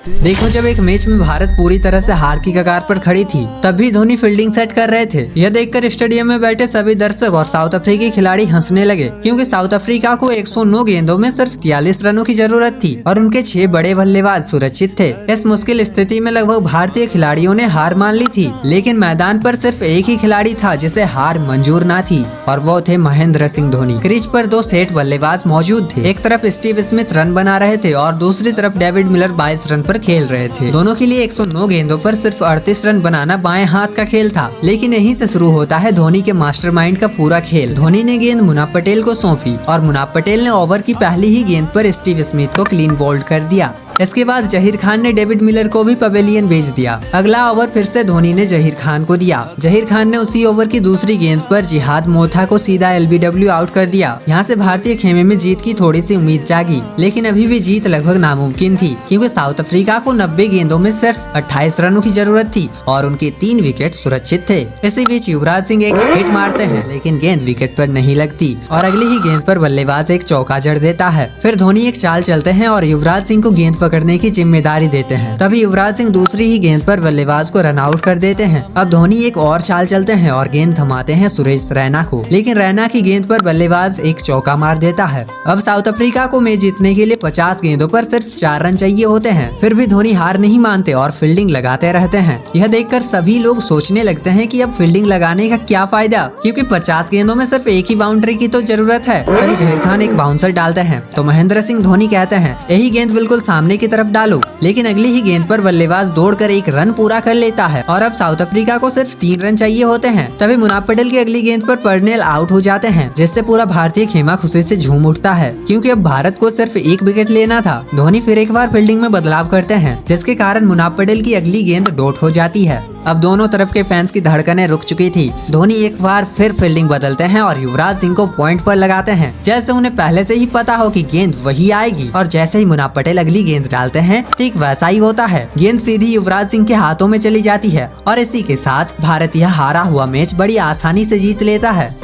देखो, जब एक मैच में भारत पूरी तरह से हार की कगार पर खड़ी थी, तब भी धोनी फील्डिंग सेट कर रहे थे। यह देखकर स्टेडियम में बैठे सभी दर्शक और साउथ अफ्रीकी खिलाड़ी हंसने लगे, क्योंकि साउथ अफ्रीका को 109 गेंदों में सिर्फ 43 रनों की जरूरत थी और उनके 6 बड़े बल्लेबाज सुरक्षित थे। इस मुश्किल स्थिति में लगभग भारतीय खिलाड़ियों ने हार मान ली थी, लेकिन मैदान पर सिर्फ एक ही खिलाड़ी था जिसे हार मंजूर न थी, और वो थे महेंद्र सिंह धोनी। क्रीज पर 2 सेट बल्लेबाज मौजूद थे। एक तरफ स्टीव स्मिथ रन बना रहे थे और दूसरी तरफ डेविड मिलर 22 रन पर खेल रहे थे। दोनों के लिए 109 गेंदों पर सिर्फ 38 रन बनाना बाएं हाथ का खेल था। लेकिन यहीं से शुरू होता है धोनी के मास्टरमाइंड का पूरा खेल। धोनी ने गेंद मुनाफ पटेल को सौंपी और मुनाफ पटेल ने ओवर की पहली ही गेंद पर स्टीव स्मिथ को क्लीन बोल्ड कर दिया। इसके बाद जहीर खान ने डेविड मिलर को भी पवेलियन भेज दिया। अगला ओवर फिर से धोनी ने जहीर खान को दिया। जहीर खान ने उसी ओवर की दूसरी गेंद पर जिहाद मोथा को सीधा LBW आउट कर दिया। यहाँ से भारतीय खेमे में जीत की थोड़ी सी उम्मीद जागी, लेकिन अभी भी जीत लगभग नामुमकिन थी, क्योंकि साउथ अफ्रीका को 90 गेंदों में सिर्फ 28 रनों की जरूरत थी और उनके 3 विकेट सुरक्षित थे। इसी बीच युवराज सिंह एक हिट मारते हैं, लेकिन गेंद विकेट पर नहीं लगती और अगली ही गेंद पर बल्लेबाज एक चौका जड़ देता है। फिर धोनी एक चाल चलते हैं और युवराज सिंह को गेंद पकड़ने की जिम्मेदारी देते हैं। तभी युवराज सिंह दूसरी ही गेंद पर बल्लेबाज को रन आउट कर देते हैं। अब धोनी एक और चाल चलते हैं और गेंद थमाते हैं सुरेश रैना को, लेकिन रैना की गेंद पर बल्लेबाज एक चौका मार देता है। अब साउथ अफ्रीका को मैच जीतने के लिए 50 गेंदों पर सिर्फ 4 रन चाहिए होते हैं। फिर भी धोनी हार नहीं मानते और फील्डिंग लगाते रहते हैं। यह देखकर सभी लोग सोचने लगते हैं कि अब फील्डिंग लगाने का क्या फायदा, क्योंकि 50 गेंदों में सिर्फ एक ही बाउंड्री की तो जरूरत है। तभी जहीर खान एक बाउंसर डालते हैं तो महेंद्र सिंह धोनी कहते हैं, यही गेंद बिल्कुल सामने की तरफ डालो। लेकिन अगली ही गेंद पर बल्लेबाज दौड़कर एक रन पूरा कर लेता है और अब साउथ अफ्रीका को सिर्फ 3 रन चाहिए होते हैं। तभी मुनाफ पटेल की अगली गेंद पर पर्नेल आउट हो जाते हैं, जिससे पूरा भारतीय खेमा खुशी से झूम उठता है, क्योंकि अब भारत को सिर्फ 1 विकेट लेना था। धोनी फिर एक बार फील्डिंग में बदलाव करते हैं, जिसके कारण मुनाफ पटेल की अगली गेंद डॉट हो जाती है। अब दोनों तरफ के फैंस की धड़कनें रुक चुकी थी। धोनी एक बार फिर फील्डिंग बदलते हैं और युवराज सिंह को पॉइंट पर लगाते हैं, जैसे उन्हें पहले से ही पता हो कि गेंद वही आएगी। और जैसे ही मुनाफ पटेल अगली गेंद डालते हैं, ठीक वैसा ही होता है। गेंद सीधी युवराज सिंह के हाथों में चली जाती है और इसी के साथ भारत यह हारा हुआ मैच बड़ी आसानी से जीत लेता है।